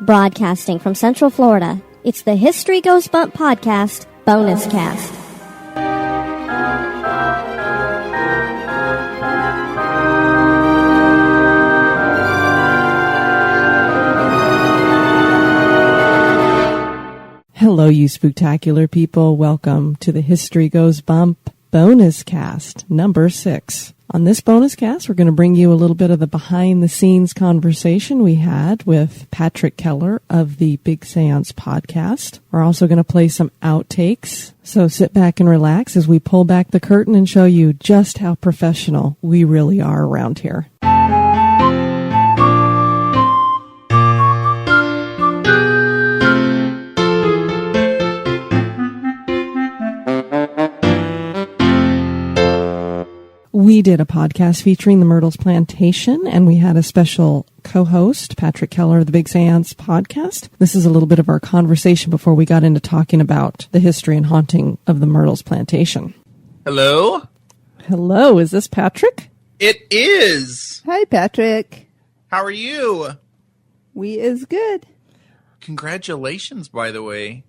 Broadcasting from Central Florida, it's the History Goes Bump Podcast, BonusCast. Hello, you spooktacular people. Welcome to the History Goes Bump BonusCast, number 6. On this BonusCast, we're going to bring you a little bit of the behind-the-scenes conversation we had with Patrick Keller of the Big Seance Podcast. We're also going to play some outtakes, so sit back and relax as we pull back the curtain and show you just how professional we really are around here. We did a podcast featuring the Myrtles Plantation, and we had a special co-host, Patrick Keller of the Big Seance Podcast. This is a little bit of our conversation before we got into talking about the history and haunting of the Myrtles Plantation. Hello? Hello, is this Patrick? It is! Hi, Patrick. How are you? We is good. Congratulations, by the way.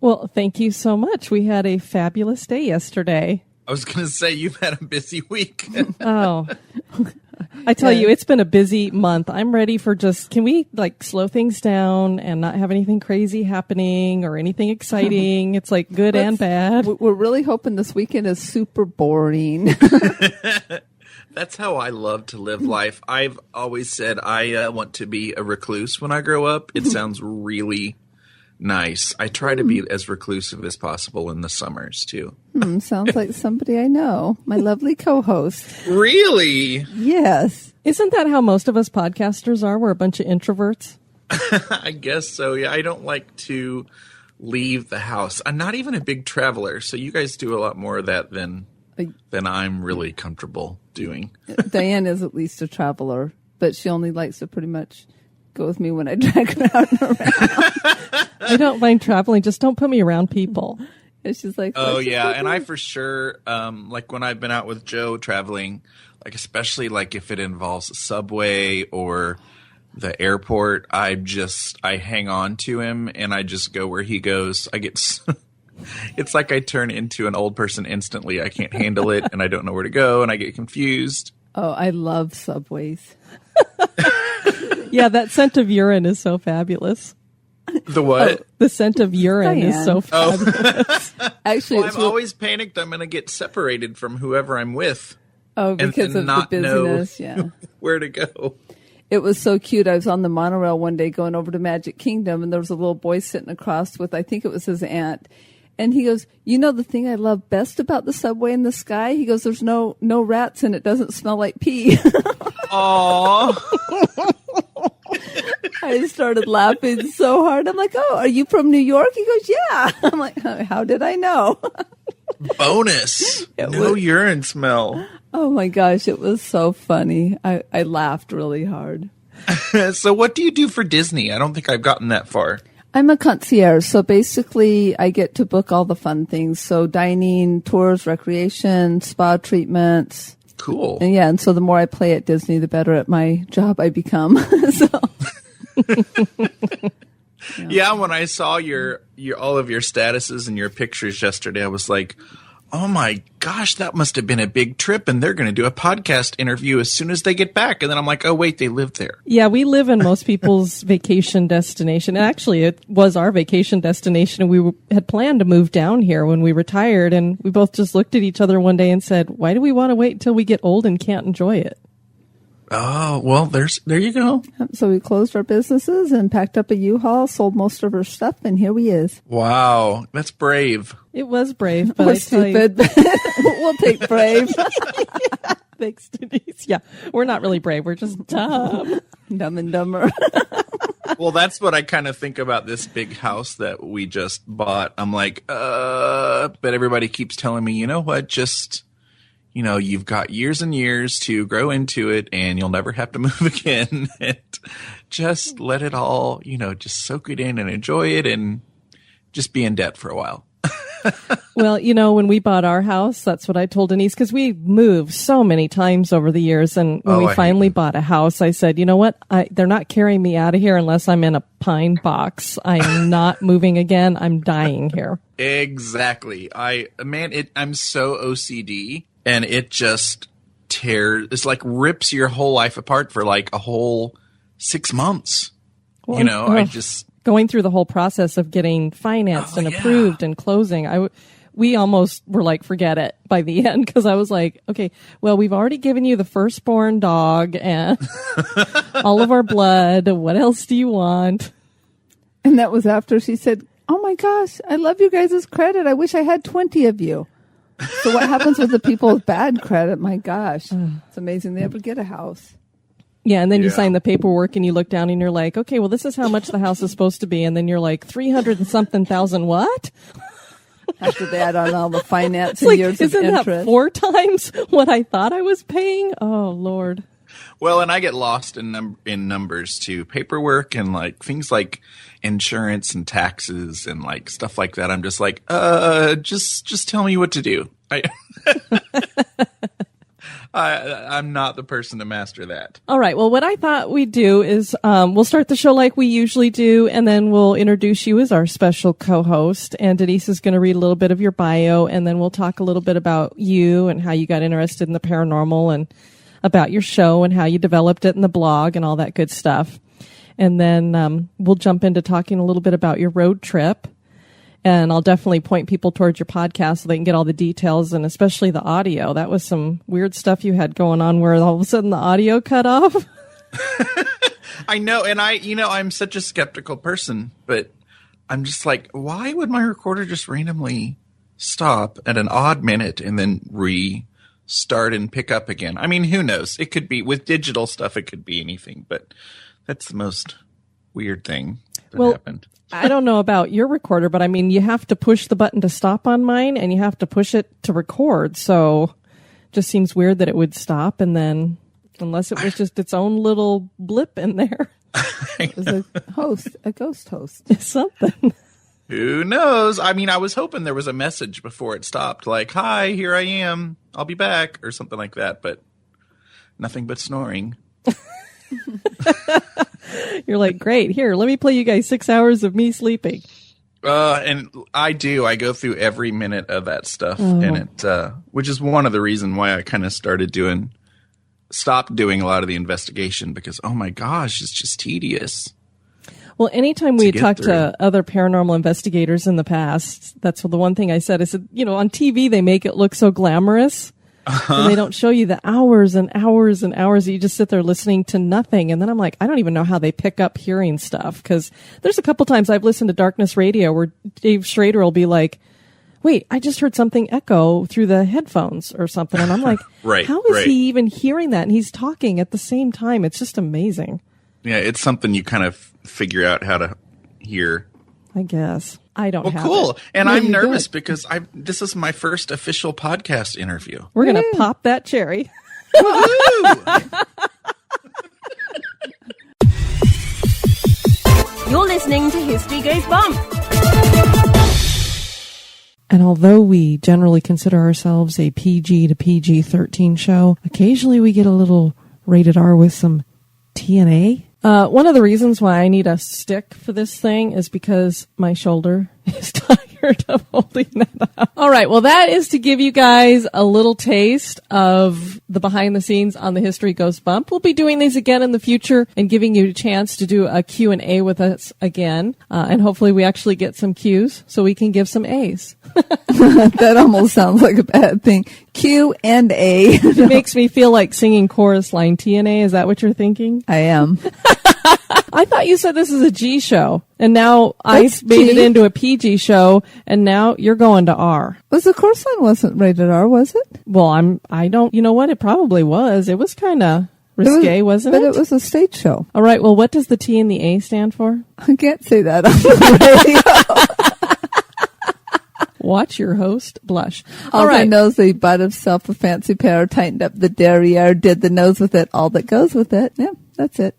Well, thank you so much. We had a fabulous day yesterday. I was going to say, you've had a busy week. Oh, I tell you, it's been a busy month. I'm ready for can we slow things down and not have anything crazy happening or anything exciting? It's good and bad. We're really hoping this weekend is super boring. That's how I love to live life. I've always said I want to be a recluse when I grow up. It sounds really nice. I try to be as reclusive as possible in the summers, too. Sounds like somebody I know. My lovely co-host. Really? Yes. Isn't that how most of us podcasters are? We're a bunch of introverts. I guess so, yeah. I don't like to leave the house. I'm not even a big traveler, so you guys do a lot more of that than I'm really comfortable doing. Diane is at least a traveler, but she only likes to pretty much go with me when I drag her out and around. I don't mind traveling. Just don't put me around people. And she's like, oh, yeah. And I for sure, when I've been out with Joe traveling, especially if it involves a subway or the airport, I hang on to him and I just go where he goes. It's like I turn into an old person instantly. I can't handle it and I don't know where to go and I get confused. Oh, I love subways. Yeah, that scent of urine is so fabulous. The what? Oh, the scent of urine is so fabulous. Actually, I'm always panicked I'm going to get separated from whoever I'm with. Oh, because of the busyness, yeah. Where to go. It was so cute. I was on the monorail one day going over to Magic Kingdom, and there was a little boy sitting across with, I think it was his aunt. And he goes, you know the thing I love best about the subway in the sky? He goes, there's no rats and it doesn't smell like pee. Aww. I started laughing so hard. I'm like, oh, are you from New York? He goes, yeah. I'm like, how did I know? Bonus. No urine smell. Oh my gosh, it was so funny. I laughed really hard. So what do you do for Disney? I don't think I've gotten that far. I'm a concierge, so basically I get to book all the fun things. So dining, tours, recreation, spa treatments. Cool. And so the more I play at Disney, the better at my job I become. Yeah, when I saw your all of your statuses and your pictures yesterday, I was like, oh my gosh, that must have been a big trip, and they're going to do a podcast interview as soon as they get back. And then I'm like, oh, wait, they live there. Yeah, we live in most people's vacation destination. Actually, it was our vacation destination. We had planned to move down here when we retired, and we both just looked at each other one day and said, why do we want to wait until we get old and can't enjoy it? Oh, well, there you go. So we closed our businesses and packed up a U-Haul, sold most of our stuff, and here we is. Wow, that's brave. It was brave, but we're stupid. We'll take brave. Yeah, thanks, Denise. Yeah, we're not really brave. We're just dumb. Dumb and dumber. Well, that's what I kind of think about this big house that we just bought. I'm like, but everybody keeps telling me, you know what, you've got years and years to grow into it and you'll never have to move again. And just let it all, just soak it in and enjoy it and just be in debt for a while. Well, when we bought our house, that's what I told Denise, because we moved so many times over the years. And when we finally bought a house, I said, you know what? They're not carrying me out of here unless I'm in a pine box. I am not moving again. I'm dying here. Exactly. I'm so OCD, and it just it's like rips your whole life apart for like a whole 6 months. Well, going through the whole process of getting financed and approved and closing. We almost were like, forget it by the end, because I was like, okay, well, we've already given you the firstborn dog and all of our blood. What else do you want? And that was after she said, oh my gosh, I love you guys' credit. I wish I had 20 of you. So what happens with the people with bad credit? My gosh, it's amazing they ever get a house. Yeah, and then you sign the paperwork and you look down and you're like, okay, well, this is how much the house is supposed to be. And then you're like, 300 and something thousand what? After they add on all the finance and years of interest. Isn't that 4 times what I thought I was paying? Oh, Lord. Well, and I get lost in numbers too. Paperwork and like things like insurance and taxes and like stuff like that. I'm just like, just tell me what to do. I'm not the person to master that. All right. Well, what I thought we'd do is we'll start the show like we usually do, and then we'll introduce you as our special co-host. And Denise is going to read a little bit of your bio, and then we'll talk a little bit about you and how you got interested in the paranormal and about your show and how you developed it in the blog and all that good stuff. And then we'll jump into talking a little bit about your road trip. And I'll definitely point people towards your podcast so they can get all the details, and especially the audio. That was some weird stuff you had going on where all of a sudden the audio cut off. I know. And I'm such a skeptical person, but I'm just like, why would my recorder just randomly stop at an odd minute and then restart and pick up again? I mean, who knows? It could be with digital stuff. It could be anything, but that's the most weird thing that happened. I don't know about your recorder, but I mean, you have to push the button to stop on mine and you have to push it to record. So it just seems weird that it would stop. And then unless it was just its own little blip in there. It was a ghost host. Something. Who knows? I mean, I was hoping there was a message before it stopped. Like, hi, here I am. I'll be back or something like that. But nothing but snoring. You're like, great. Here, let me play you guys 6 hours of me sleeping. And I do. I go through every minute of that stuff, and it, which is one of the reasons why I kind of stopped doing a lot of the investigation, because oh my gosh, it's just tedious. Well, anytime we talked to other paranormal investigators in the past, that's the one thing I said. I said, on TV they make it look so glamorous. And they don't show you the hours and hours and hours that you just sit there listening to nothing. And then I'm like, I don't even know how they pick up hearing stuff. Because there's a couple times I've listened to Darkness Radio where Dave Schrader will be like, wait, I just heard something echo through the headphones or something. And I'm like, how is he even hearing that? And he's talking at the same time. It's just amazing. Yeah, it's something you kind of figure out how to hear. I guess. I don't have cool. it. And I'm nervous because this is my first official podcast interview. We're going to pop that cherry. Woohoo! You're listening to History Goes Bump. And although we generally consider ourselves a PG to PG-13 show, occasionally we get a little rated R with some TNA. One of the reasons why I need a stick for this thing is because my shoulder is tired of holding that up. All right. Well, that is to give you guys a little taste of the behind the scenes on the History Goes Bump. We'll be doing these again in the future and giving you a chance to do a Q&A with us again. And hopefully we actually get some Q's so we can give some A's. That almost sounds like a bad thing. Q and A. It makes me feel like singing chorus line TNA. Is that what you're thinking? I am. I thought you said this is a G show, and now I made it into a PG show, and now you're going to R. Was the chorus line wasn't rated R, was it? Well, I don't, you know what? It probably was. It was kind of risque, wasn't it? But it was a stage show. All right. Well, what does the T and the A stand for? I can't say that on the radio. Watch your host blush. All right. I know is he bought himself a fancy pair, tightened up the derriere, did the nose with it, all that goes with it. Yeah, that's it.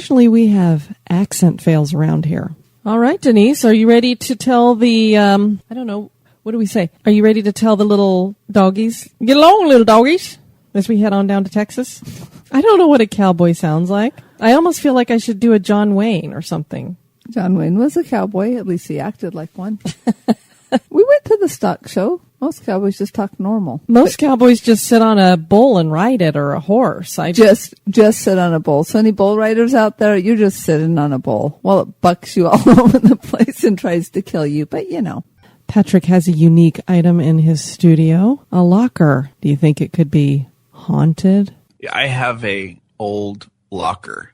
Occasionally we have accent fails around here. All right, Denise, are you ready to tell the, I don't know, what do we say? Are you ready to tell the little doggies? Get along, little doggies, as we head on down to Texas. I don't know what a cowboy sounds like. I almost feel like I should do a John Wayne or something. John Wayne was a cowboy. At least he acted like one. We went to the stock show. Most cowboys just talk normal. Most cowboys just sit on a bull and ride it, or a horse. Just sit on a bull. So any bull riders out there, you're just sitting on a bull. Well, it bucks you all over the place and tries to kill you, but you know. Patrick has a unique item in his studio, a locker. Do you think it could be haunted? Yeah, I have a old locker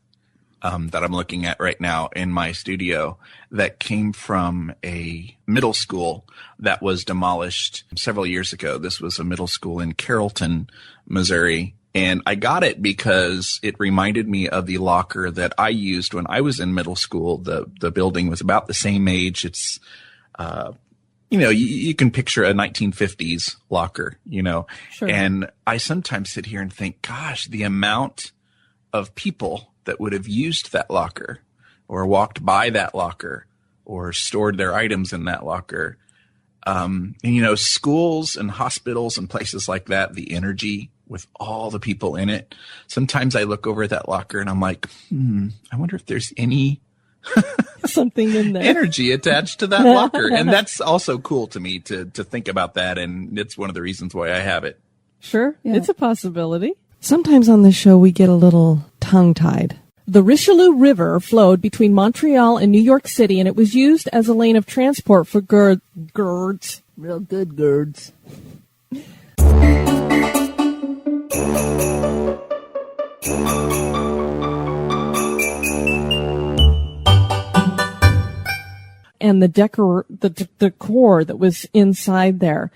that I'm looking at right now in my studio that came from a middle school that was demolished several years ago. This was a middle school in Carrollton, Missouri. And I got it because it reminded me of the locker that I used when I was in middle school. The building was about the same age. It's, you can picture a 1950s locker, Sure. And I sometimes sit here and think, gosh, the amount of people that would have used that locker or walked by that locker or stored their items in that locker. Schools and hospitals and places like that, the energy with all the people in it. Sometimes I look over at that locker and I'm like, I wonder if there's any something in there, energy attached to that locker. And that's also cool to me to think about that. And it's one of the reasons why I have it. Sure. Yeah. It's a possibility. Sometimes on this show, we get a little tongue-tied. The Richelieu River flowed between Montreal and New York City, and it was used as a lane of transport for goods. Real good goods. And the decor that was inside there.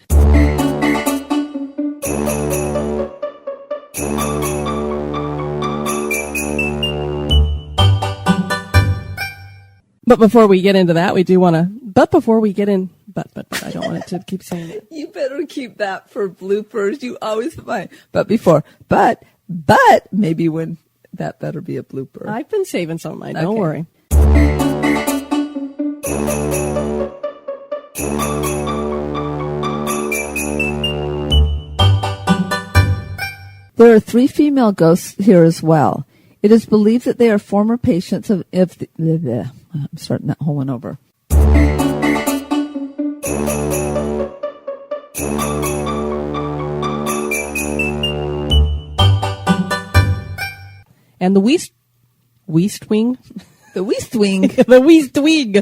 But before we get into that, we do want to, but I don't want it to keep saying it. You better keep that for bloopers. You always find, but maybe when that better be a blooper. I've been saving some of mine. Don't worry. There are 3 female ghosts here as well. It is believed that they are former patients of I'm starting that whole one over. And the West Wing? The West Wing. The West Wing.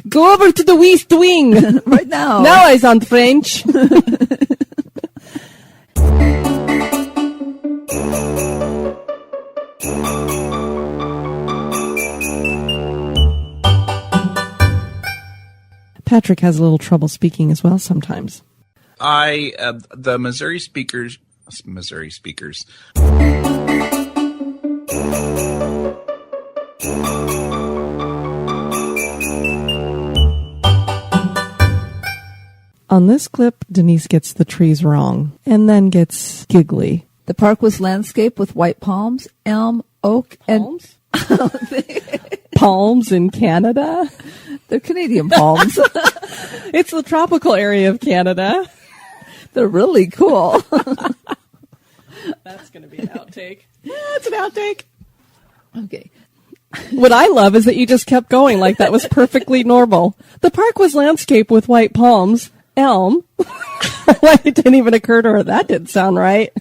Go over to the West Wing. Right now. Now I sound French. Patrick has a little trouble speaking as well sometimes. The Missouri speakers. On this clip, Denise gets the trees wrong and then gets giggly. The park was landscaped with white palms, elm, oak, palms? Palms in Canada? They're Canadian palms. It's the tropical area of Canada. They're really cool. That's going to be an outtake. Yeah, it's an outtake. Okay. What I love is that you just kept going like that was perfectly normal. The park was landscaped with white palms, elm. It didn't even occur to her. That didn't sound right.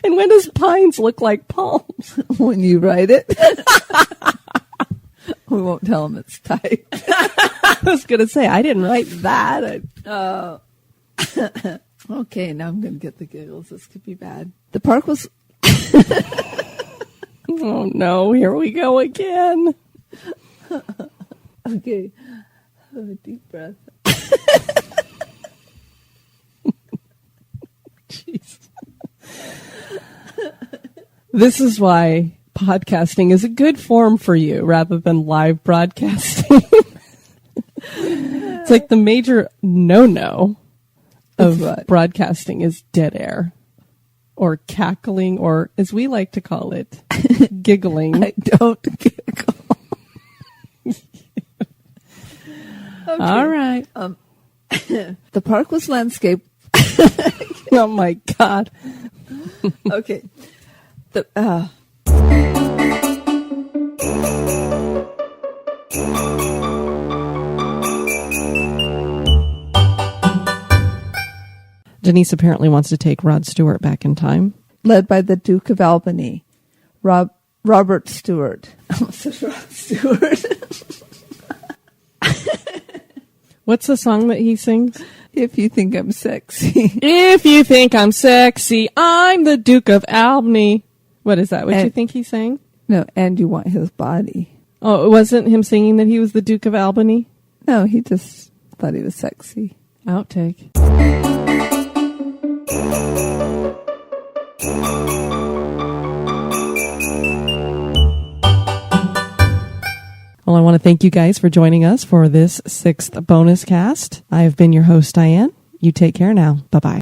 And when does pines look like palms? When you write it. We won't tell them it's typed. I was going to say, I didn't write that. Okay, now I'm going to get the giggles. This could be bad. The park was... Oh, no. Here we go again. Okay. Deep breath. Jeez. This is why podcasting is a good form for you rather than live broadcasting. It's like the major no-no of broadcasting is dead air or cackling, or as we like to call it, giggling. I don't giggle. Okay. All right. The park was landscaped. Oh my God. Okay. Denise apparently wants to take Rod Stewart back in time. Led by the Duke of Albany, Robert Stewart. I almost said Rod Stewart. What's the song that he sings? If you think I'm sexy. If you think I'm sexy, I'm the Duke of Albany. What is that? What you think he sang? No, and you want his body. Oh, it wasn't him singing that he was the Duke of Albany? No, he just thought he was sexy. Outtake. Well, I want to thank you guys for joining us for this 6th bonus cast. I have been your host, Diane. You take care now. Bye-bye.